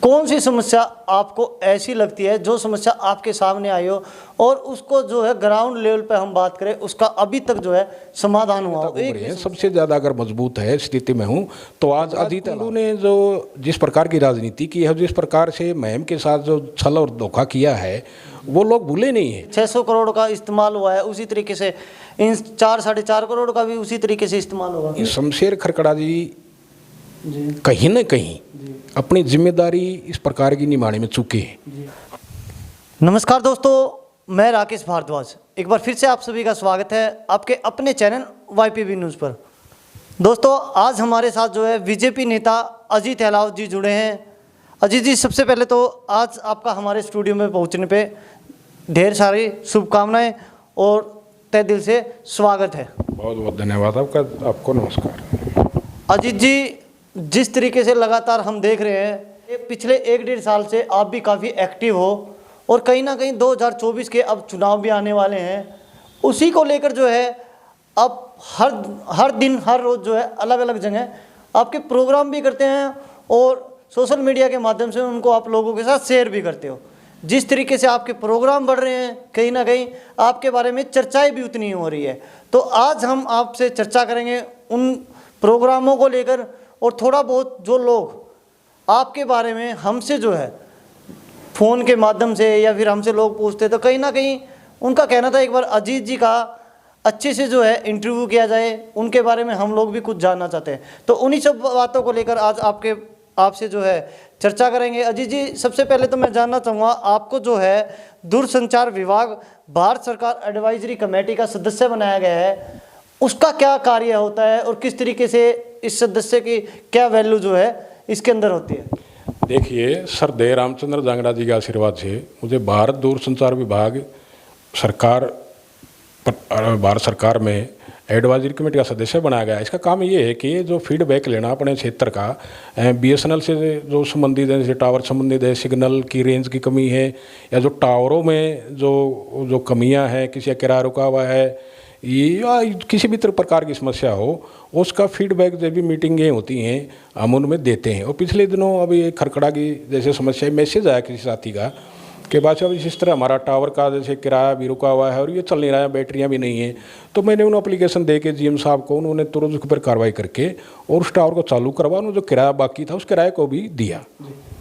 कौन सी समस्या आपको ऐसी लगती है जो समस्या आपके सामने आई हो और उसको जो है ग्राउंड लेवल पे हम बात करें उसका अभी तक जो है समाधान हुआ हो? सबसे ज्यादा अगर मजबूत है स्थिति में हूँ तो आज अजीत कुंडू ने जो जिस प्रकार की राजनीति की है, जिस प्रकार से महम के साथ जो छल और धोखा किया है वो लोग भूले नहीं है। 600 करोड़ का इस्तेमाल हुआ है, उसी तरीके से इन 4-4.5 करोड़ का भी उसी तरीके से इस्तेमाल होगा। शमशेर खरकड़ा जी कहीं न कहीं अपनी जिम्मेदारी इस प्रकार की निभाने में चूके हैं। नमस्कार दोस्तों, मैं राकेश भारद्वाज एक बार फिर से आप सभी का स्वागत है आपके अपने चैनल YPB न्यूज़ पर। दोस्तों, आज हमारे साथ जो है बीजेपी नेता अजीत अहलावत जी जुड़े हैं। अजीत जी, सबसे पहले तो आज आपका हमारे स्टूडियो में पहुंचने पे ढेर सारी शुभकामनाएं और तहे दिल से स्वागत है। बहुत बहुत धन्यवाद आपको नमस्कार। अजीत जी, जिस तरीके से लगातार हम देख रहे हैं पिछले 1-1.5 साल से आप भी काफ़ी एक्टिव हो और कहीं ना कहीं 2024 के अब चुनाव भी आने वाले हैं, उसी को लेकर जो है अब हर दिन हर रोज़ जो है अलग अलग जगह आपके प्रोग्राम भी करते हैं और सोशल मीडिया के माध्यम से उनको आप लोगों के साथ शेयर भी करते हो। जिस तरीके से आपके प्रोग्राम बढ़ रहे हैं कहीं ना कहीं आपके बारे में चर्चाएं भी उतनी हो रही है। तो आज हम आपसे चर्चा करेंगे उन प्रोग्रामों को लेकर और थोड़ा बहुत जो लोग आपके बारे में हमसे जो है फ़ोन के माध्यम से या फिर हमसे लोग पूछते तो कहीं ना कहीं उनका कहना था एक बार अजीत जी का अच्छे से जो है इंटरव्यू किया जाए, उनके बारे में हम लोग भी कुछ जानना चाहते हैं। तो उन्हीं सब बातों को लेकर आज आपसे जो है चर्चा करेंगे। अजीत जी, सबसे पहले तो मैं जानना चाहूँगा आपको जो है दूरसंचार विभाग भारत सरकार एडवाइजरी कमेटी का सदस्य बनाया गया है, उसका क्या कार्य होता है और किस तरीके से इस सदस्य की क्या वैल्यू जो है इसके अंदर होती है? देखिए, सर दया रामचंद्र जांगड़ा जी के आशीर्वाद से मुझे भारत दूरसंचार विभाग भारत सरकार में एडवाइजरी कमेटी का सदस्य बनाया गया है। इसका काम ये है कि जो फीडबैक लेना अपने क्षेत्र का BSNL से जो संबंधित है, जैसे टावर संबंधित है, सिग्नल की रेंज की कमी है या जो टावरों में जो कमियां हैं, किसी का किराया रुका हुआ है या किसी भी प्रकार की समस्या हो, उसका फीडबैक जब भी मीटिंगें होती हैं हम उनमें देते हैं। और पिछले दिनों अभी खरकड़ा की जैसे समस्या मैसेज आया किसी साथी का कि बादशाह इस तरह हमारा टावर का जैसे किराया भी रुका हुआ है और ये चल नहीं रहा है, बैटरियां भी नहीं है। तो मैंने उन्हें एप्लीकेशन दे के GM साहब को, उन्होंने तुरंत उस पर कार्रवाई करके और उस टावर को चालू करवा, उन्होंने जो किराया बाकी था उस किराए को भी दिया।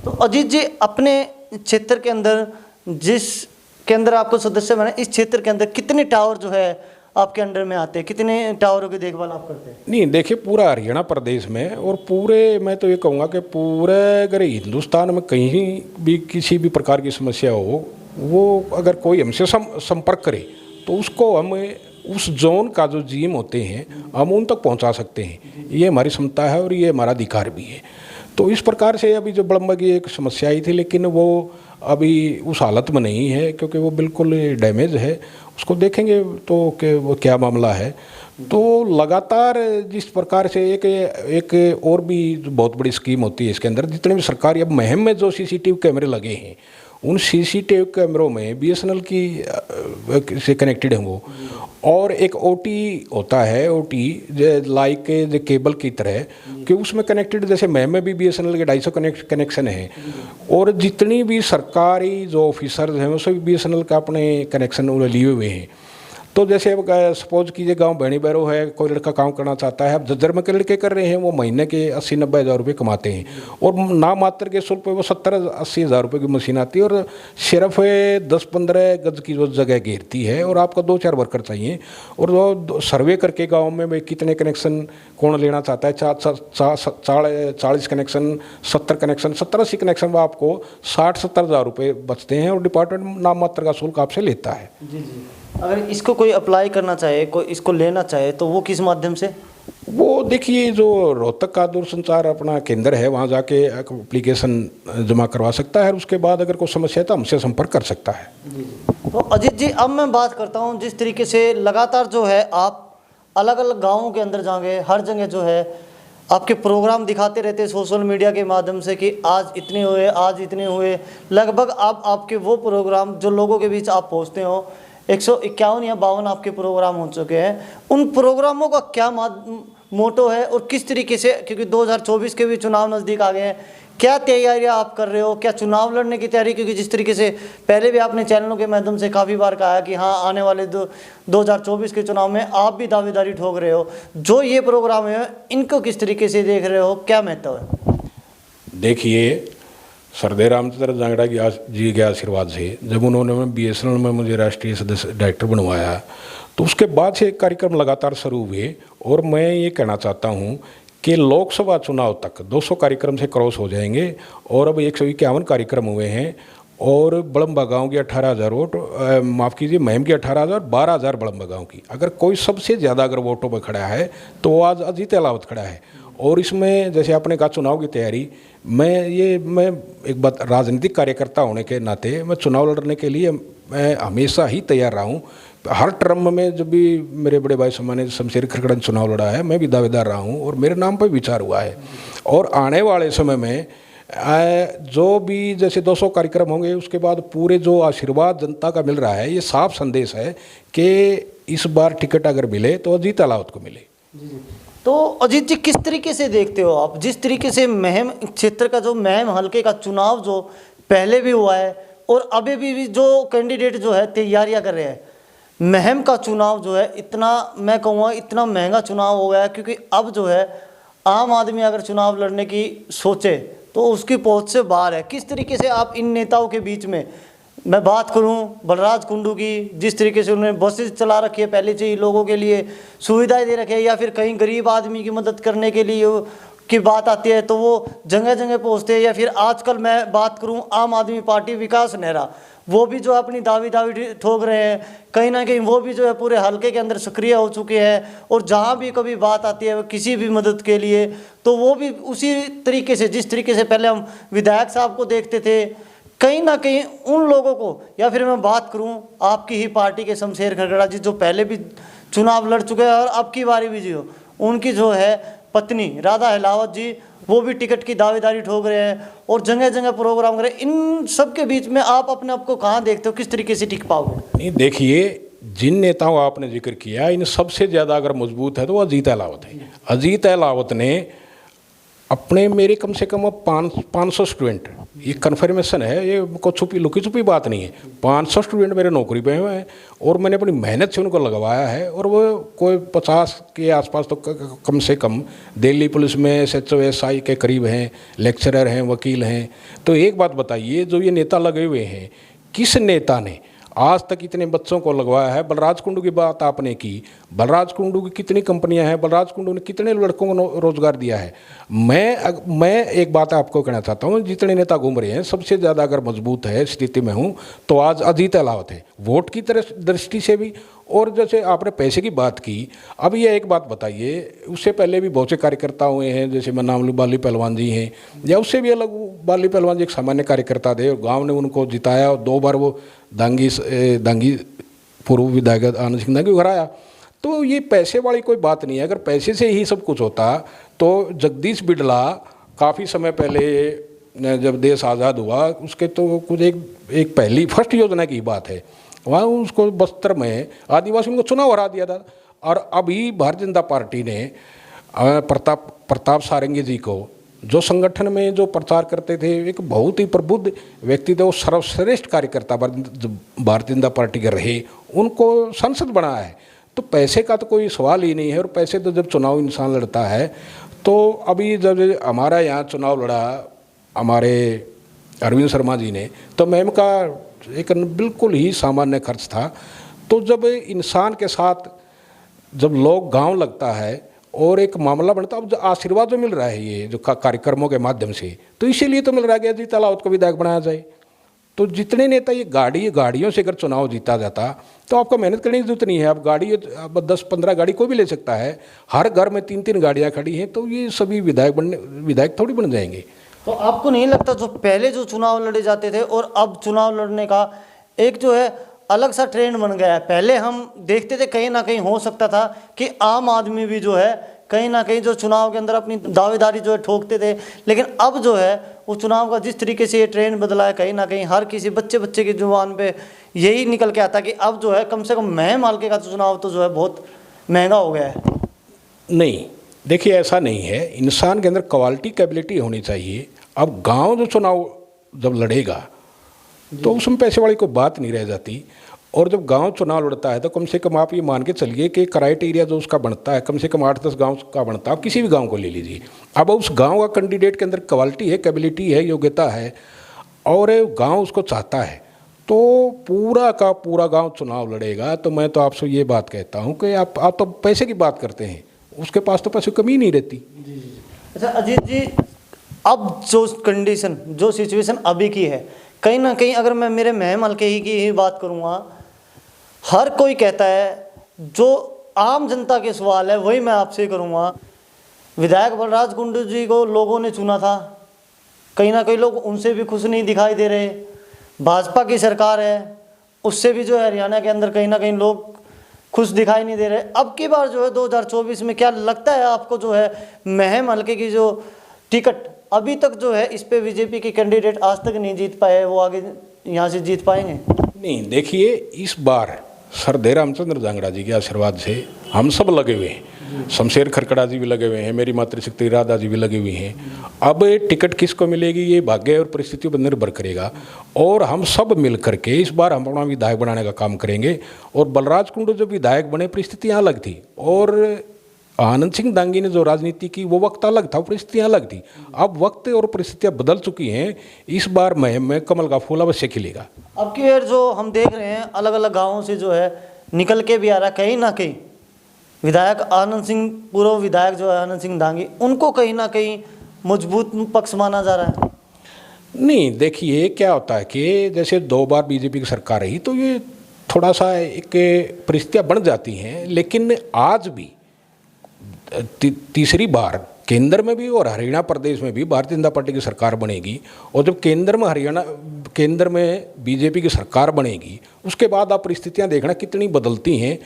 तो अजीत जी, अपने क्षेत्र के अंदर जिसके अंदर आपको सदस्य बना, इस क्षेत्र के अंदर कितने टावर जो है आपके अंडर में आते हैं, कितने टावरों की देखभाल आप करते हैं? नहीं, देखिए पूरा हरियाणा प्रदेश में और पूरे, मैं तो ये कहूँगा कि पूरे अगर हिंदुस्तान में कहीं भी किसी भी प्रकार की समस्या हो, वो अगर कोई हमसे संपर्क करे तो उसको हम उस जोन का जो GM होते हैं हम उन तक पहुंचा सकते हैं। ये हमारी क्षमता है और ये हमारा अधिकार भी है। तो इस प्रकार से अभी जो बड़म्बा की एक समस्या आई थी, लेकिन वो अभी उस हालत में नहीं है क्योंकि वो बिल्कुल डैमेज है। उसको देखेंगे तो कि वो क्या मामला है। तो लगातार जिस प्रकार से एक और भी बहुत बड़ी स्कीम होती है इसके अंदर, जितने भी सरकारी अब महम में जो CCTV कैमरे लगे हैं उन CCTV कैमरों में BSNL की से कनेक्टेड है वो, और एक OT होता है, OT लाइक केबल की तरह कि उसमें कनेक्टेड, जैसे महम में भी BSNL के 250 कनेक्शन है और जितनी भी सरकारी जो ऑफिसर्स हैं वो सभी BSNL का अपने कनेक्शन लिए हुए हैं। तो जैसे अब सपोज कीजिए गांव भैणी बैरो है, कोई लड़का काम करना चाहता है, अब जज्जर में के लड़के कर रहे हैं, वो महीने के 80-90 हज़ार रुपये कमाते हैं और नाम मात्र के शुल्क पे वो 70-80 हज़ार रुपये की मशीन आती है और सिर्फ 10-15 गज की जो जगह घेरती है और आपको 2-4 वर्कर चाहिए। और वो सर्वे करके गाँव में भाई कितने कनेक्शन कौन लेना चाहता है, 40 कनेक्शन, 70 कनेक्शन, 70-80 कनेक्शन वो आपको 60-70 हज़ार रुपये बचते हैं और डिपार्टमेंट नाम मात्र का शुल्क आपसे लेता है। जी। अगर इसको कोई अप्लाई करना चाहे, कोई इसको लेना चाहे तो वो किस माध्यम से? वो देखिए, जो रोहतक का दूरसंचार अपना केंद्र है वहाँ जाके एप्लीकेशन जमा करवा सकता है। उसके बाद अगर कोई समस्या है तो हमसे संपर्क कर सकता है। तो अजीत जी, अब मैं बात करता हूँ जिस तरीके से लगातार जो है आप अलग अलग गाँवों के अंदर जाएंगे, हर जगह जो है आपके प्रोग्राम दिखाते रहते हैं सोशल मीडिया के माध्यम से कि आज इतने हुए, आज इतने हुए। लगभग आपके वो प्रोग्राम जो लोगों के बीच आप पहुँचते हो 151 या 52 आपके प्रोग्राम हो चुके हैं। उन प्रोग्रामों का क्या मोटो है और किस तरीके से, क्योंकि 2024 के भी चुनाव नज़दीक आ गए हैं, क्या तैयारियां आप कर रहे हो, क्या चुनाव लड़ने की तैयारी? क्योंकि जिस तरीके से पहले भी आपने चैनलों के माध्यम से काफ़ी बार कहा कि हाँ, आने वाले 2024 के चुनाव में आप भी दावेदारी ठोक रहे हो, जो ये प्रोग्राम है इनको किस तरीके से देख रहे हो, क्या महत्व है? देखिए, सरदेव रामचंद्र जांगड़ा जी के आशीर्वाद से जब उन्होंने BSNL में मुझे राष्ट्रीय सदस्य डायरेक्टर बनवाया, तो उसके बाद से कार्यक्रम लगातार शुरू हुए। और मैं ये कहना चाहता हूँ कि लोकसभा चुनाव तक 200 कार्यक्रम से क्रॉस हो जाएंगे और अब 151 कार्यक्रम हुए हैं। और बड़म्बा गाँव की 18,000 वोट, माफ़ कीजिए, महम की 18,000, 12,000 बड़म्बा गाँव की। अगर कोई सबसे ज़्यादा अगर वोटों पर खड़ा है तो वो आज अजीत अहलावत खड़ा है। और इसमें जैसे आपने कहा चुनाव की तैयारी, मैं एक बात, राजनीतिक कार्यकर्ता होने के नाते मैं चुनाव लड़ने के लिए मैं हमेशा ही तैयार रहा हूँ। हर टर्म में जब भी मेरे बड़े भाई सम्मानित शमशेर खरकड़ा ने चुनाव लड़ा है, मैं भी दावेदार रहा हूँ और मेरे नाम पर विचार हुआ है। और आने वाले समय में जो भी जैसे 200 कार्यक्रम होंगे, उसके बाद पूरे जो आशीर्वाद जनता का मिल रहा है, ये साफ संदेश है कि इस बार टिकट अगर मिले तो अजीत अहलावत को मिले। तो अजीत जी, किस तरीके से देखते हो आप, जिस तरीके से महम क्षेत्र का, जो महम हलके का चुनाव जो पहले भी हुआ है और अभी भी जो कैंडिडेट जो है तैयारियां कर रहे हैं, महम का चुनाव जो है इतना, मैं कहूँगा इतना महंगा चुनाव हो गया है, क्योंकि अब जो है आम आदमी अगर चुनाव लड़ने की सोचे तो उसकी पहुंच से बाहर है। किस तरीके से आप इन नेताओं के बीच में, मैं बात करूं बलराज कुंडू की, जिस तरीके से उन्होंने बसेस चला रखी है, पहले से ही लोगों के लिए सुविधाएं दे रखी है, या फिर कहीं गरीब आदमी की मदद करने के लिए की बात आती है तो वो जगह जगह पहुंचते हैं, या फिर आजकल मैं बात करूं आम आदमी पार्टी विकास नेहरा, वो भी जो अपनी दावी ठोक रहे हैं, कहीं ना कहीं वो भी जो है पूरे हलके के अंदर सक्रिय हो चुके हैं। और जहाँ भी कभी बात आती है किसी भी मदद के लिए, तो वो भी उसी तरीके से, जिस तरीके से पहले हम विधायक साहब को देखते थे, कहीं ना कहीं उन लोगों को, या फिर मैं बात करूं आपकी ही पार्टी के शमशेर खरकड़ा जी, जो पहले भी चुनाव लड़ चुके हैं और अब की बारी भी जो उनकी जो है पत्नी राधा अहलावत जी, वो भी टिकट की दावेदारी ठोक रहे हैं और जगह जगह प्रोग्राम कर रहे हैं। इन सब के बीच में आप अपने आप को कहाँ देखते हो, किस तरीके से टिक पाओगे? नहीं, देखिए, जिन नेताओं आपने जिक्र किया, इन सबसे ज़्यादा अगर मजबूत है तो वो अजीत अहलावत है। अजीत अहलावत ने अपने, मेरे कम से कम 500 स्टूडेंट, ये कन्फर्मेशन है, ये को छुपी लुकी छुपी बात नहीं है, 500 स्टूडेंट मेरे नौकरी पे हुए हैं और मैंने अपनी मेहनत से उनको लगवाया है। और वो कोई 50 के आसपास तो कम से कम दिल्ली पुलिस में SHO SI के करीब हैं, लेक्चरर हैं, वकील हैं। तो एक बात बताइए, जो ये नेता लगे हुए हैं, किस नेता ने आज तक इतने बच्चों को लगवाया है? बलराज कुंडू की बात आपने की, बलराज कुंडू की कितनी कंपनियां हैं, बलराज कुंडू ने कितने लड़कों को रोजगार दिया है? मैं एक बात आपको कहना चाहता हूँ, जितने नेता घूम रहे हैं, सबसे ज़्यादा अगर मजबूत है स्थिति में हूँ तो आज अजीत अहलावत है, वोट की तरह दृष्टि से भी। और जैसे आपने पैसे की बात की, अब ये एक बात बताइए, उससे पहले भी बहुत से कार्यकर्ता हुए हैं, जैसे मैं नाम लूँ बाली पहलवान जी हैं, या उससे भी अलग, बाली पहलवान जी एक सामान्य कार्यकर्ता थे, गांव ने उनको जिताया और 2 बार वो दांगी पूर्व विधायक आनंद सिंह दांगी हराया। तो ये पैसे वाली कोई बात नहीं है। अगर पैसे से ही सब कुछ होता तो जगदीश बिड़ला काफ़ी समय पहले जब देश आज़ाद हुआ, उसके तो कुछ एक पहली फर्स्ट योजना की बात है, वहाँ उसको बस्तर में आदिवासियों को चुनाव हरा दिया था। और अभी भारतीय जनता पार्टी ने प्रताप सारंगी जी को, जो संगठन में जो प्रचार करते थे, एक बहुत ही प्रबुद्ध व्यक्ति थे, वो सर्वश्रेष्ठ कार्यकर्ता भारतीय जनता पार्टी के रहे, उनको संसद बनाया है। तो पैसे का तो कोई सवाल ही नहीं है। और पैसे तो जब चुनाव इंसान लड़ता है, तो अभी जब हमारा यहाँ चुनाव लड़ा हमारे अरविंद शर्मा जी ने, तो मैम का एक बिल्कुल ही सामान्य खर्च था। तो जब इंसान के साथ जब लोग गांव लगता है और एक मामला बनता है, अब आशीर्वाद जो मिल रहा है ये जो कार्यक्रमों के माध्यम से, तो इसीलिए तो मिल रहा है कि अजीत अहलावत को विधायक बनाया जाए। तो जितने नेता ये गाड़ियों से अगर चुनाव जीता जाता तो आपको मेहनत करने की जरूरत नहीं है। आप गाड़ी, अब 10-15 गाड़ी कोई भी ले सकता है, हर घर में 3-3 गाड़ियाँ खड़ी हैं, तो ये सभी विधायक थोड़ी बन जाएंगे। तो आपको नहीं लगता जो पहले जो चुनाव लड़े जाते थे और अब चुनाव लड़ने का एक जो है अलग सा ट्रेंड बन गया है? पहले हम देखते थे कहीं ना कहीं हो सकता था कि आम आदमी भी जो है कहीं ना कहीं जो चुनाव के अंदर अपनी दावेदारी जो है ठोकते थे, लेकिन अब जो है वो चुनाव का जिस तरीके से ये ट्रेंड बदला है, कहीं ना कहीं हर किसी बच्चे की जुबान पे यही निकल के आता कि अब जो है कम से कम महम हल्के का चुनाव तो जो है बहुत महंगा हो गया है। नहीं, देखिए ऐसा नहीं है। इंसान के अंदर क्वालिटी कैपेबिलिटी होनी चाहिए। अब गांव जो चुनाव जब लड़ेगा तो उसमें पैसे वाली कोई बात नहीं रह जाती। और जब गांव चुनाव लड़ता है तो कम से कम आप ये मान के चलिए कि क्राइटेरिया जो उसका बनता है कम से कम 8-10 गांव का बनता है। आप किसी भी गांव को ले लीजिए, अब उस गांव का कैंडिडेट के अंदर क्वालिटी है, कैपेबिलिटी है, योग्यता है और गांव उसको चाहता है तो पूरा का पूरा गांव चुनाव लड़ेगा। तो मैं तो आपसे ये बात कहता हूं कि आप तो पैसे की बात करते हैं, उसके पास तो पैसे की कमी नहीं रहती। अच्छा अजीत जी, अब जो कंडीशन जो सिचुएशन अभी की है, कहीं ना कहीं अगर मैं मेरे महम हल्के ही बात करूँगा, हर कोई कहता है, जो आम जनता के सवाल है वही मैं आपसे करूँगा। विधायक बलराज कुंडू जी को लोगों ने चुना था, कहीं ना कहीं लोग उनसे भी खुश नहीं दिखाई दे रहे। भाजपा की सरकार है, उससे भी जो है हरियाणा के अंदर कहीं ना कहीं लोग खुश दिखाई नहीं दे रहे। अब की बार जो है 2024 में क्या लगता है आपको, जो है महम हल्के की जो टिकट अभी तक जो है इस पे बीजेपी के कैंडिडेट आज तक नहीं जीत पाए, वो आगे यहाँ से जीत पाएंगे? नहीं, देखिए इस बार सरदेव रामचंद्र जांगड़ा जी के आशीर्वाद से हम सब लगे हुए हैं, शमशेर खरकड़ा जी भी लगे हुए हैं, मेरी मातृशक्ति राधा जी भी लगे हुए हैं। अब टिकट किसको मिलेगी ये भाग्य और परिस्थितियों पर निर्भर करेगा और हम सब मिल करके इस बार हम अपना विधायक बनाने का काम करेंगे। और बलराज कुंडू जब विधायक बने परिस्थितियाँ अलग थी और आनंद सिंह दांगी ने जो राजनीति की वो वक्त अलग था, परिस्थितियाँ अलग थी। अब वक्त और परिस्थितियाँ बदल चुकी हैं, इस बार महम में कमल का फूल अवश्य खिलेगा। अब की बार जो हम देख रहे हैं अलग अलग गाँवों से जो है निकल के भी आ रहा है, कहीं ना कहीं विधायक आनंद सिंह, पूर्व विधायक जो है आनंद सिंह दांगी, उनको कहीं ना कहीं मजबूत पक्ष माना जा रहा है। नहीं, देखिए क्या होता है कि जैसे 2 बार बीजेपी की सरकार रही तो ये थोड़ा सा एक परिस्थितियाँ बन जाती हैं, लेकिन आज भी तीसरी बार केंद्र में भी और हरियाणा प्रदेश में भी भारतीय जनता पार्टी की सरकार बनेगी। और जब केंद्र में बीजेपी की सरकार बनेगी उसके बाद आप परिस्थितियां देखना कितनी बदलती हैं।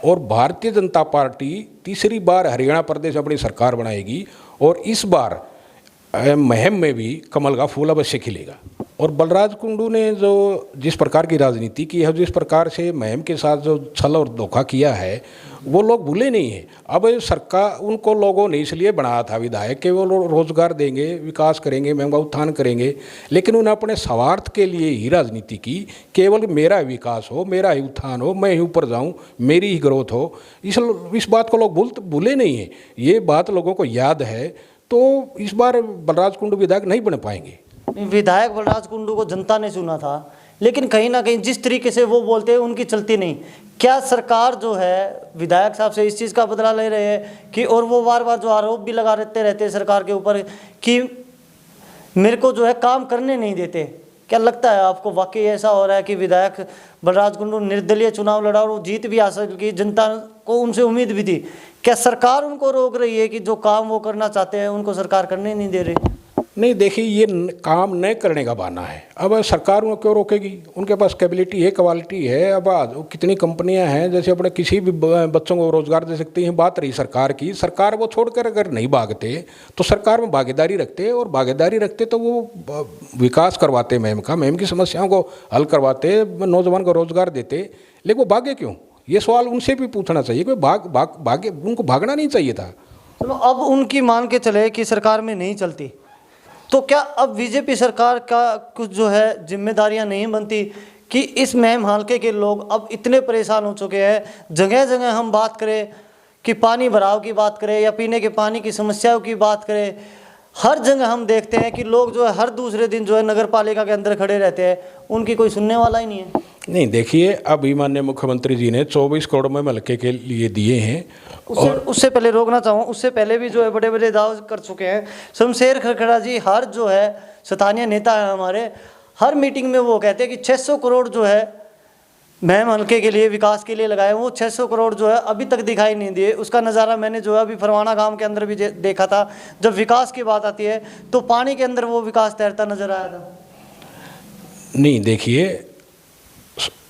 और भारतीय जनता पार्टी तीसरी बार हरियाणा प्रदेश में अपनी सरकार बनाएगी और इस बार महम में भी कमल का फूल अवश्य खिलेगा। और बलराज कुंडू ने जो जिस प्रकार की राजनीति की है, जिस प्रकार से महम के साथ जो छल और धोखा किया है, वो लोग भूले नहीं हैं। अब सरकार उनको लोगों ने इसलिए बनाया था विधायक कि वो रोजगार देंगे, विकास करेंगे, महम का उत्थान करेंगे, लेकिन उन्हें अपने स्वार्थ के लिए ही राजनीति की। केवल मेरा विकास हो, मेरा ही उत्थान हो, मैं ही ऊपर जाऊं, मेरी ही ग्रोथ हो, इस बात को लोग भूले नहीं हैं। ये बात लोगों को याद है। तो इस बार बलराज कुंडू विधायक नहीं बन पाएंगे। विधायक बलराज कुंडू को जनता ने चुना था, लेकिन कहीं ना कहीं जिस तरीके से वो बोलते हैं उनकी चलती नहीं। क्या सरकार जो है विधायक साहब से इस चीज़ का बदला ले रहे हैं कि, और वो बार बार जो आरोप भी लगा रहते हैं सरकार के ऊपर कि मेरे को जो है काम करने नहीं देते। क्या लगता है आपको वाकई ऐसा हो रहा है कि विधायक बलराज कुंडू निर्दलीय चुनाव लड़ा और वो जीत भी हासिल की, जनता को उनसे उम्मीद भी थी? क्या सरकार उनको रोक रही है कि जो काम वो करना चाहते हैं उनको सरकार करने नहीं दे रही? नहीं, देखिए ये काम न करने का बहाना है। अब सरकार उनको क्यों रोकेगी? उनके पास कैपेबिलिटी है, क्वालिटी है। अब कितनी कंपनियां हैं जैसे अपने किसी भी बच्चों को रोजगार दे सकती हैं। बात रही सरकार की, सरकार वो छोड़कर अगर नहीं भागते तो सरकार में भागीदारी रखते, और भागीदारी रखते तो वो विकास करवाते, महम की समस्याओं को हल करवाते, नौजवान को रोजगार देते। लेकिन वो भागे क्यों? ये सवाल उनसे भी पूछना चाहिए कि भागे उनको भागना नहीं चाहिए था। चलो अब उनकी मान के चले कि सरकार में नहीं चलती, तो क्या अब बीजेपी सरकार का कुछ जो है जिम्मेदारियां नहीं बनती कि इस महम हल्के के लोग अब इतने परेशान हो चुके हैं? जगह जगह हम बात करें कि पानी भराव की बात करें या पीने के पानी की समस्याओं की बात करें, हर जगह हम देखते हैं कि लोग जो है हर दूसरे दिन जो है नगर पालिका के अंदर खड़े रहते हैं, उनकी कोई सुनने वाला ही नहीं है। नहीं, देखिए अभी माननीय मुख्यमंत्री जी ने 24 करोड़ में हल्के के लिए दिए हैं। उससे पहले रोकना चाहूँ, उससे पहले भी जो है बड़े बड़े दावे कर चुके हैं। शमशेर खरकड़ा जी हर जो है स्थानीय नेता है हमारे, हर मीटिंग में वो कहते हैं कि 600 करोड़ जो है महम हल्के के लिए विकास के लिए लगाए। वो 600 करोड़ जो है अभी तक दिखाई नहीं दिए। उसका नज़ारा मैंने जो है अभी फरवाना गांव के अंदर भी देखा था। जब विकास की बात आती है तो पानी के अंदर वो विकास तैरता नजर आया था। नहीं, देखिए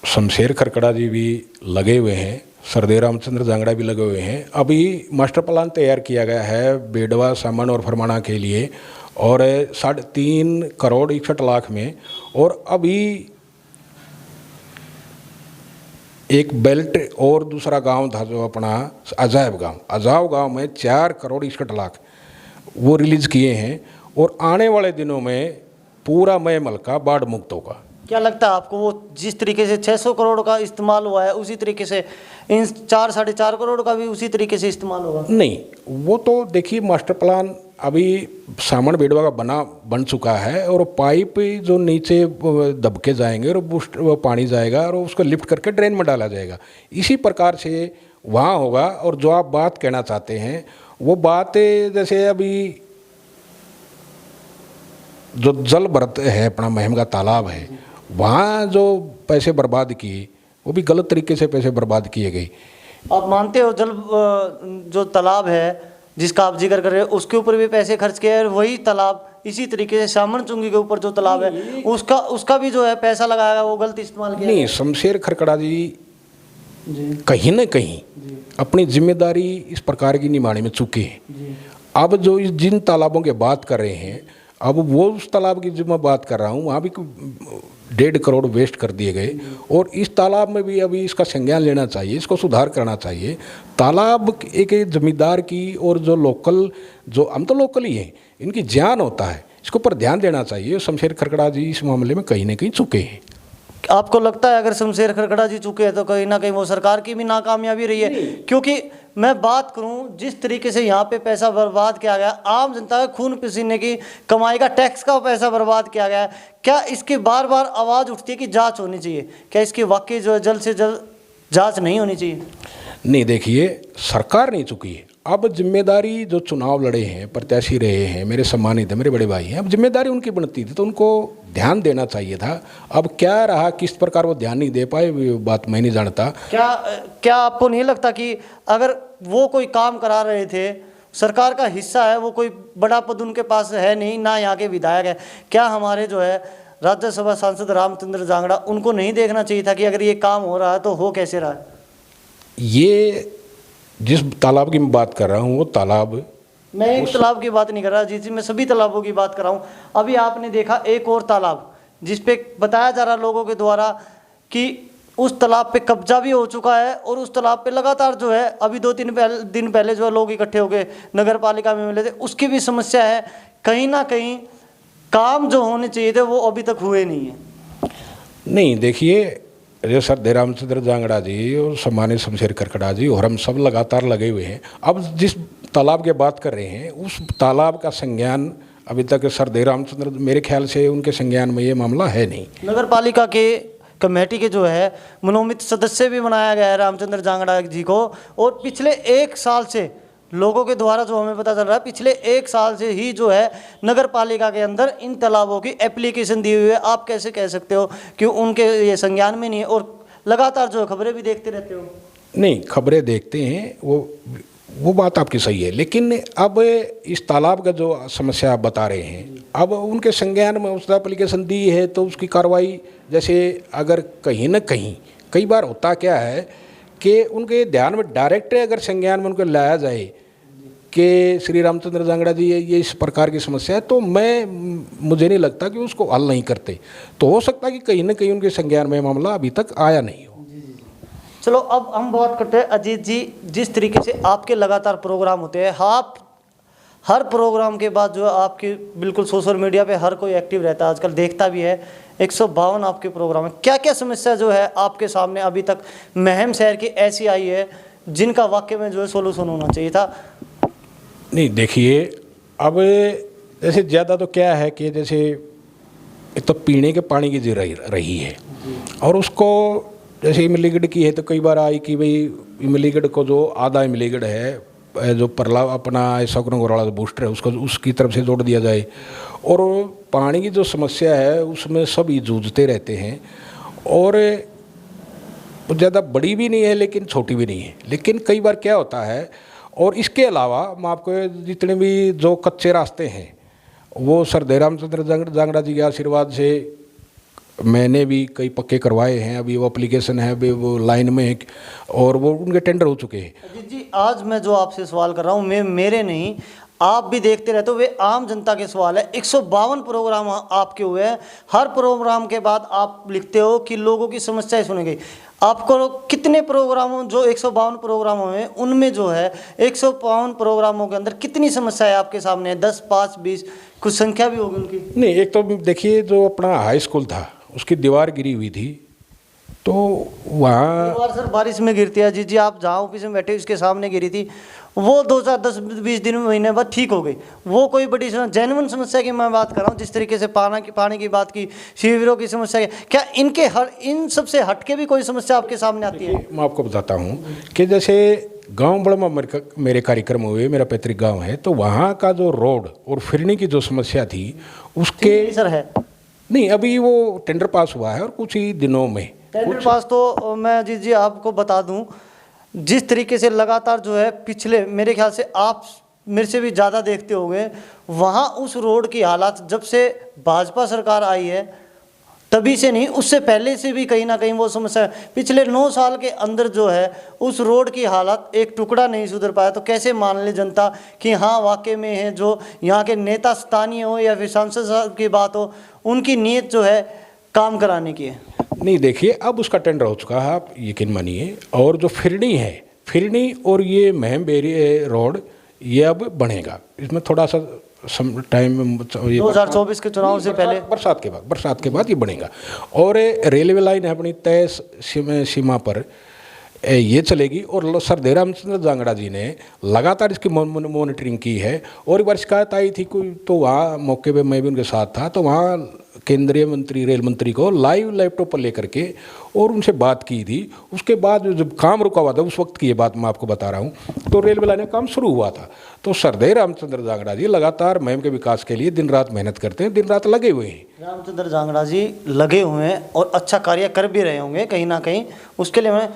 शमशेर खरकड़ा जी भी लगे हुए हैं, सरदेव रामचंद्र जांगड़ा भी लगे हुए हैं। अभी मास्टर प्लान तैयार किया गया है बेडवा, सामन और फरमाना के लिए, और 3.5 करोड़ 61 लाख में। और अभी एक बेल्ट और दूसरा गांव था जो अपना अजायब गांव में 4 करोड़ 61 लाख वो रिलीज़ किए हैं। और आने वाले दिनों में पूरा मय मलका बाढ़ मुक्त होगा। क्या लगता है आपको, वो जिस तरीके से 600 करोड़ का इस्तेमाल हुआ है उसी तरीके से इन 4-4.5 करोड़ का भी उसी तरीके से इस्तेमाल होगा? नहीं, वो तो देखिए मास्टर प्लान अभी सामण बेड़वा का बन चुका है और पाइप जो नीचे दबके जाएंगे और वो पानी जाएगा और उसको लिफ्ट करके ड्रेन में डाला जाएगा। इसी प्रकार से वहाँ होगा। और जो आप बात कहना चाहते हैं वो बात जैसे अभी जो जल भरत है अपना महम का तालाब है, वहाँ जो पैसे बर्बाद किए वो भी गलत तरीके से पैसे बर्बाद किए गए। आप मानते हो जो तालाब है जिसका आप जिक्र कर रहे हो उसके ऊपर भी पैसे खर्च किए और वही तालाब इसी तरीके से सामण चुंगी के ऊपर जो तालाब है उसका भी जो है पैसा लगाया वो गलत इस्तेमाल किया? नहीं, शमशेर खरकड़ा जी कहीं न कहीं अपनी जिम्मेदारी इस प्रकार की निभाने में चुके हैं। अब जो जिन तालाबों की बात कर रहे हैं, अब वो उस तालाब की जो मैं बात कर रहा हूँ वहाँ भी 1.5 करोड़ वेस्ट कर दिए गए। और इस तालाब में भी अभी इसका संज्ञान लेना चाहिए, इसको सुधार करना चाहिए। तालाब एक जमींदार की और जो लोकल, जो हम तो लोकल ही हैं, इनकी जान होता है, इसके ऊपर ध्यान देना चाहिए। शमशेर खरकड़ा जी इस मामले में कहीं ना कहीं चुके हैं। आपको लगता है अगर शमशेर खरकड़ा जी चुके हैं तो कहीं ना कहीं वो सरकार की भी नाकामयाबी रही है? क्योंकि मैं बात करूं जिस तरीके से यहाँ पे पैसा बर्बाद किया गया, आम जनता का खून पसीने की कमाई का टैक्स का पैसा बर्बाद किया गया, क्या इसकी बार बार आवाज़ उठती है कि जांच होनी चाहिए? क्या इसकी वाकई जो है जल्द से जल्द जांच नहीं होनी चाहिए? नहीं, देखिए सरकार नहीं चुकी है। अब जिम्मेदारी जो चुनाव लड़े हैं, प्रत्याशी रहे हैं, मेरे सम्मानित है, मेरे बड़े भाई हैं, अब जिम्मेदारी उनकी बनती थी तो उनको ध्यान देना चाहिए था। अब क्या रहा, किस प्रकार वो ध्यान नहीं दे पाए, बात मैं नहीं जानता। क्या आपको नहीं लगता कि अगर वो कोई काम करा रहे थे, सरकार का हिस्सा है, वो कोई बड़ा पद उनके पास है नहीं, ना यहाँ के विधायक है, क्या हमारे जो है राज्यसभा सांसद रामचंद्र जांगड़ा उनको नहीं देखना चाहिए था कि अगर ये काम हो रहा है तो हो कैसे रहा है? ये जिस तालाब की मैं बात कर रहा हूँ वो तालाब, मैं एक तालाब की बात नहीं कर रहा जी, मैं सभी तालाबों की बात कर रहा हूँ। अभी आपने देखा एक और तालाब जिस पे बताया जा रहा लोगों के द्वारा कि उस तालाब पे कब्जा भी हो चुका है और उस तालाब पे लगातार जो है अभी 2-3 दिन पहले जो है लोग इकट्ठे होकर नगर पालिका में मिले थे, उसकी भी समस्या है। कहीं ना कहीं काम जो होने चाहिए थे वो अभी तक हुए नहीं है। नहीं, देखिए जो सर रामचंद्र जांगड़ा जी और सम्मानित शमशेर खरकड़ा जी और हम सब लगातार लगे हुए हैं। अब जिस तालाब की बात कर रहे हैं उस तालाब का संज्ञान अभी तक सर रामचंद्र, मेरे ख्याल से उनके संज्ञान में ये मामला है नहीं। नगर पालिका के कमेटी के जो है मनोनीत सदस्य भी बनाया गया है रामचंद्र जांगड़ा जी को, और पिछले 1 साल से लोगों के द्वारा जो हमें पता चल रहा है पिछले 1 साल से ही जो है नगर पालिका के अंदर इन तालाबों की एप्लीकेशन दी हुई है। आप कैसे कह सकते हो कि उनके ये संज्ञान में नहीं है और लगातार जो है खबरें भी देखते रहते हो? नहीं, खबरें देखते हैं, वो बात आपकी सही है, लेकिन अब इस तालाब का जो समस्या आप बता रहे हैं, अब उनके संज्ञान में उस एप्लीकेशन दी है तो उसकी कार्रवाई, जैसे अगर कहीं ना कहीं कई बार होता क्या है कि उनके ध्यान में डायरेक्ट अगर संज्ञान में उनको लाया जाए कि श्री रामचंद्र जांगड़ा जी ये इस प्रकार की समस्या है, तो मुझे नहीं लगता कि उसको हल नहीं करते। तो हो सकता है कि कहीं ना कहीं उनके संज्ञान में मामला अभी तक आया नहीं हो। चलो अब हम बात करते हैं अजीत जी, जिस तरीके से आपके लगातार प्रोग्राम होते हैं, आप हर प्रोग्राम के बाद जो है आपके बिल्कुल सोशल मीडिया पे हर कोई एक्टिव रहता है, आजकल देखता भी है। 152 आपके प्रोग्राम है, क्या क्या समस्या जो है आपके सामने अभी तक महम शहर की ऐसी आई है जिनका वाकई में जो है सोल्यूशन होना चाहिए था? नहीं, देखिए अब जैसे ज़्यादा तो क्या है कि जैसे एक तो पीने के पानी की रही है और उसको जैसे इमलीगढ़ की है तो कई बार आई कि भाई इमलीगढ़ को जो आधा इमलीगढ़ है जो परला अपना शकुन गोराला बूस्टर है उसको उसकी तरफ से जोड़ दिया जाए। और पानी की जो समस्या है उसमें सभी जूझते रहते हैं और ज़्यादा बड़ी भी नहीं है लेकिन छोटी भी नहीं है। लेकिन कई बार क्या होता है, और इसके अलावा मैं आपको जितने भी जो कच्चे रास्ते हैं वो सर रामचंद्र जांगड़ा जी के आशीर्वाद से मैंने भी कई पक्के करवाए हैं। अभी वो एप्लीकेशन है, अभी वो लाइन में है और वो उनके टेंडर हो चुके हैं। अजीत जी, आज मैं जो आपसे सवाल कर रहा हूँ मैं मेरे नहीं, आप भी देखते रहते हो, वे आम जनता के सवाल है। 152 प्रोग्राम आपके हुए हैं, हर प्रोग्राम के बाद आप लिखते हो कि लोगों की समस्याएं सुनी गई। आपको कितने प्रोग्रामों, जो 152 प्रोग्रामों में, उनमें जो है 152 प्रोग्रामों के अंदर कितनी समस्याएं आपके सामने है? 10, 5, 20 कुछ संख्या भी होगी उनकी? नहीं, एक तो देखिए जो अपना हाई स्कूल था उसकी दीवार गिरी हुई थी, तो वहाँ दीवार सर बारिश में गिरती है। जी जी, आप जहाँ ऑफिस में बैठे उसके सामने गिरी थी, वो 2-4-10-20 दिन महीने बाद ठीक हो गई। वो कोई बड़ी जेन्युइन समस्या की मैं बात कर रहा हूँ। जिस तरीके से पानी की बात की, शिविरों की समस्या की, क्या इन सबसे हटके भी कोई समस्या आपके सामने आती है? मैं आपको बताता हूँ कि जैसे गांव बड़ा में मेरे कार्यक्रम हुए, मेरा पैतृक गांव है, तो वहाँ का जो रोड और फिरने की जो समस्या थी उसके सर है नहीं, अभी वो टेंडर पास हुआ है और कुछ ही दिनों में टेंडर पास। तो मैं जी आपको बता दूं, जिस तरीके से लगातार जो है पिछले, मेरे ख्याल से आप मेरे से भी ज़्यादा देखते होंगे, वहाँ उस रोड की हालात जब से भाजपा सरकार आई है तभी से नहीं, उससे पहले से भी कहीं ना कहीं वो समस्या पिछले 9 साल के अंदर जो है उस रोड की हालत एक टुकड़ा नहीं सुधर पाया। तो कैसे मान ले जनता कि हाँ वाकई में है, जो यहाँ के नेता स्थानीय हो या फिर सांसद साहब की बात हो, उनकी नीयत जो है काम कराने की है। नहीं, देखिए अब उसका टेंडर हो चुका है, आप यकीन मानिए। और जो फिरनी है, फिरनी और ये महमबेरी रोड, ये अब बनेगा। इसमें थोड़ा सा टाइम 2024 के चुनाव से पहले, बरसात के बाद ये बनेगा। और रेलवे लाइन है अपनी तय सीमा पर ये चलेगी। और सर देवरामचंद्र जांगड़ा जी ने लगातार इसकी मॉनिटरिंग की है। और एक बार शिकायत आई थी कोई, तो वहाँ मौके पे मैं भी उनके साथ था, तो वहाँ केंद्रीय मंत्री, रेल मंत्री को लाइव लैपटॉप पर लेकर के और उनसे बात की थी। उसके बाद जब काम रुका हुआ था, उस वक्त की ये बात मैं आपको बता रहा हूँ, तो रेलवे लाइन में काम शुरू हुआ था। तो सरदेव रामचंद्र जांगड़ा जी लगातार महम के विकास के लिए दिन रात मेहनत करते हैं, दिन रात लगे हुए हैं। रामचंद्र जांगड़ा जी लगे हुए हैं और अच्छा कार्य कर भी रहे होंगे कहीं ना कहीं। उसके लिए मैं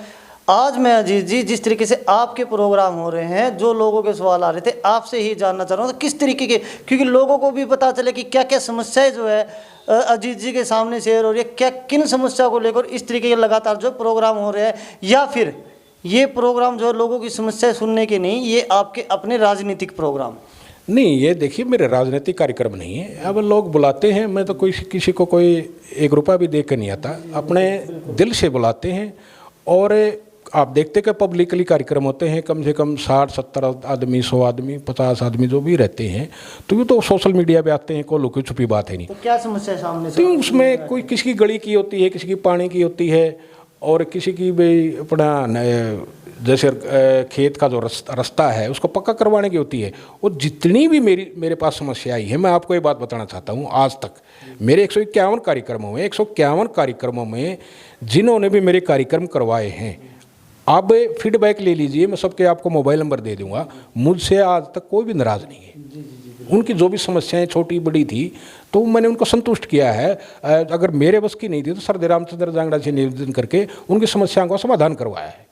अजीत जी, जिस तरीके से आपके प्रोग्राम हो रहे हैं, जो लोगों के सवाल आ रहे थे, आपसे ही जानना चाह रहा हूँ तो किस तरीके के, क्योंकि लोगों को भी पता चले कि क्या क्या समस्याएं जो है अजीत जी के सामने शेयर हो रही है, क्या किन समस्या को लेकर इस तरीके के लगातार जो प्रोग्राम हो रहे हैं, या फिर ये प्रोग्राम जो है लोगों की समस्याएं सुनने के नहीं, ये आपके अपने राजनीतिक प्रोग्राम? नहीं, ये देखिए मेरे राजनीतिक कार्यक्रम नहीं है। अब लोग बुलाते हैं, मैं तो किसी को कोई 1 रुपया भी दे कर नहीं आता, अपने दिल से बुलाते हैं। और आप देखते कि पब्लिकली कार्यक्रम होते हैं, कम से कम 60-70 आदमी, 100 आदमी, 50 आदमी जो भी रहते हैं, तो ये तो सोशल मीडिया पे आते हैं, कोई लुकी छुपी बात है नहीं। तो क्या समस्या सामने से? तो उसमें कोई किसी की गली की होती है, किसी की पानी की होती है, और किसी की भी अपना जैसे खेत का जो रास्ता है उसको पक्का करवाने की होती है। और जितनी भी मेरे पास समस्या आई है, मैं आपको ये बात बताना चाहता हूँ, आज तक मेरे 151 कार्यक्रम हुए, 151 कार्यक्रमों में जिन्होंने भी मेरे कार्यक्रम करवाए हैं, आप फीडबैक ले लीजिए, मैं सबके आपको मोबाइल नंबर दे दूंगा, मुझसे आज तक कोई भी नाराज़ नहीं है। उनकी जो भी समस्याएं छोटी बड़ी थी तो मैंने उनको संतुष्ट किया है। अगर मेरे बस की नहीं थी तो सरदेव रामचंद्र जांगड़ा से निवेदन करके उनकी समस्याओं का समाधान करवाया है।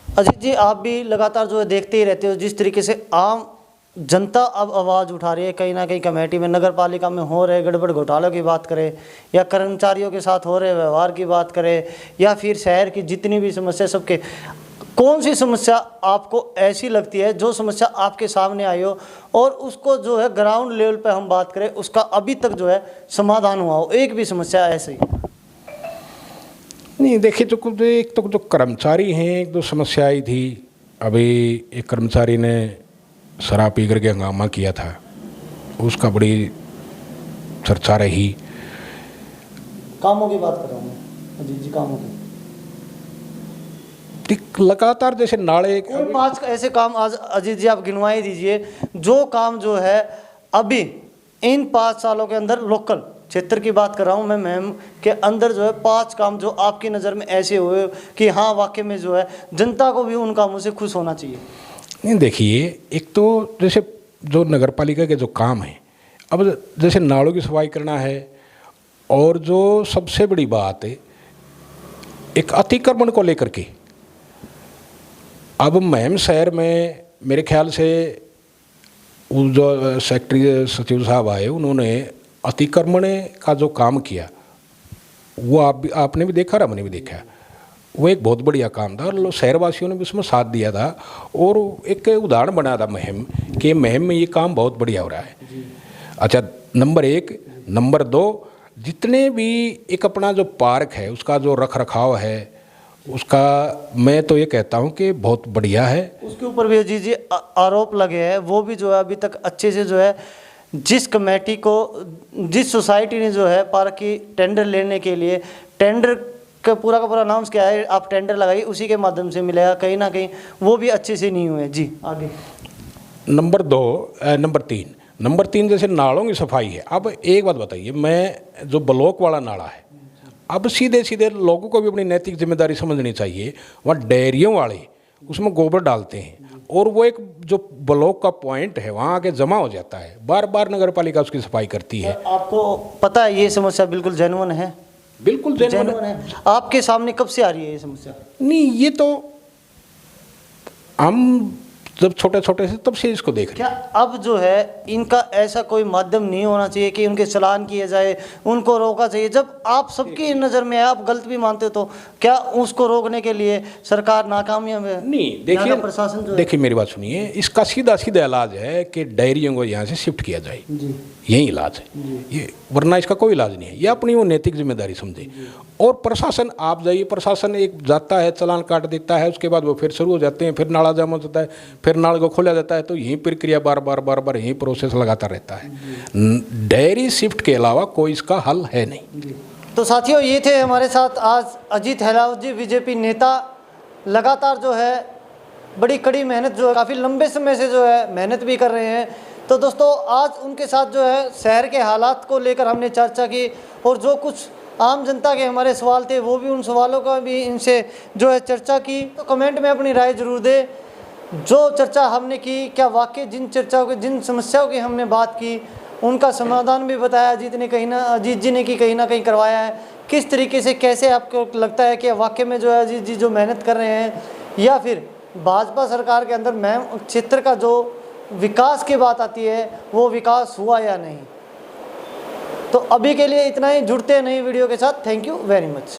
अजीत जी, आप भी लगातार जो है देखते ही रहते हो, जिस तरीके से आम जनता अब आवाज़ उठा रही है, कहीं ना कहीं कमेटी में, नगर पालिका में हो रहे गड़बड़ घोटालों की बात करें, या कर्मचारियों के साथ हो रहे व्यवहार की बात करें, या फिर शहर की जितनी भी समस्या, सबके कौन सी समस्या आपको ऐसी लगती है जो समस्या आपके सामने आई हो और उसको जो है ग्राउंड लेवल पे हम बात करें, उसका अभी तक जो है समाधान हुआ हो, एक भी समस्या ऐसे ही? नहीं, देखिए तो कुछ एक तो जो कर्मचारी हैं, एक दो समस्या आई थी। अभी एक कर्मचारी ने शराब पी करके हंगामा किया था, उसका बड़ी चर्चा रही। कामों की बात कर रहा हूँ अजीत जी, कामों की लगातार जैसे नाले, 5 ऐसे काम आज अजीत जी आप गिनवाई दीजिए, जो काम जो है अभी इन 5 सालों के अंदर, लोकल क्षेत्र की बात कर रहा हूँ मैं मैम, के अंदर जो है 5 काम जो आपकी नज़र में ऐसे हुए कि हाँ वाकई में जो है जनता को भी उन कामों से खुश होना चाहिए। नहीं, देखिए एक तो जैसे जो नगर पालिका के जो काम हैं, अब जैसे नालों की सफाई करना है, और जो सबसे बड़ी बात है एक अतिक्रमण को लेकर के, अब महम शहर में मेरे ख्याल से जो सेक्रेटरी सचिव साहब आए, उन्होंने अतिक्रमण का जो काम किया वो आपने भी देखा और हमने भी देखा। वो एक बहुत बढ़िया काम था और शहरवासियों ने भी उसमें साथ दिया था और एक उदाहरण बनाया था मुहिम कि मुहिम में ये काम बहुत बढ़िया हो रहा है। अच्छा, नंबर 1। नंबर 2, जितने भी एक अपना जो पार्क है उसका जो रख रखाव है उसका मैं तो ये कहता हूँ कि बहुत बढ़िया है। उसके ऊपर भी अजीत जी आरोप लगे हैं, वो भी जो है अभी तक अच्छे से जो है जिस कमेटी को, जिस सोसाइटी ने जो है पार्क की टेंडर लेने के लिए, टेंडर का पूरा अनाउंस किया है, आप टेंडर लगाइए, उसी के माध्यम से मिलेगा, कहीं ना कहीं वो भी अच्छे से नहीं हुए। जी आगे। नंबर 3 जैसे नालों की सफाई है। अब एक बात बताइए, मैं जो ब्लॉक वाला नाला है, अब सीधे सीधे लोगों को भी अपनी नैतिक जिम्मेदारी समझनी चाहिए। वहाँ डेयरियों वाले उसमें गोबर डालते हैं और वो एक जो ब्लॉक का पॉइंट है वहाँ आके जमा हो जाता है, बार बार नगर पालिका उसकी सफाई करती है। आपको पता है ये समस्या बिल्कुल जेन्युइन है? बिल्कुल जेन्युइन है। आपके सामने कब से आ रही है ये समस्या? नहीं, ये तो हम जब छोटे छोटे से तब से इसको देख रहे हैं। क्या अब जो है इनका ऐसा कोई माध्यम नहीं होना चाहिए कि उनके चालान किए जाए, उनको रोका चाहिए? जब आप सबकी नज़र में है, आप गलत भी मानते हो, तो क्या उसको रोकने के लिए सरकार नाकामयाब है? नहीं, देखिए प्रशासन जो देखिए मेरी बात सुनिए, इसका सीधा सीधा इलाज है कि डायरियों को यहाँ से शिफ्ट किया जाए। यही इलाज है ये, वरना इसका कोई इलाज नहीं है। ये अपनी वो नैतिक जिम्मेदारी समझे। और प्रशासन, आप जाइए, प्रशासन एक जाता है, चालान काट देता है, उसके बाद वो फिर शुरू हो जाते हैं, फिर नाला जाम हो जाता है, फिर नाले को खोला जाता है, तो यही प्रक्रिया बार बार यही प्रोसेस लगाता रहता है। डायरी शिफ्ट के अलावा कोई इसका हल है नहीं। तो साथियों, ये थे हमारे साथ आज अजीत हेलावत जी, बीजेपी नेता। लगातार जो है बड़ी कड़ी मेहनत, जो है काफ़ी लंबे समय से जो है मेहनत भी कर रहे हैं। तो दोस्तों, आज उनके साथ जो है शहर के हालात को लेकर हमने चर्चा की और जो कुछ आम जनता के हमारे सवाल थे वो भी, उन सवालों का भी इनसे जो है चर्चा की। तो कमेंट में अपनी राय जरूर दें। जो चर्चा हमने की, क्या वाकई जिन चर्चाओं की, जिन समस्याओं की हमने बात की, उनका समाधान भी बताया अजीत जी ने कि कहीं ना कहीं करवाया है? किस तरीके से, कैसे आपको लगता है कि वाकई में जो है अजीत जी जो मेहनत कर रहे हैं, या फिर भाजपा सरकार के अंदर महम क्षेत्र का जो विकास की बात आती है वो विकास हुआ या नहीं? तो अभी के लिए इतना ही। जुड़ते हैं नई वीडियो के साथ। Thank you very much.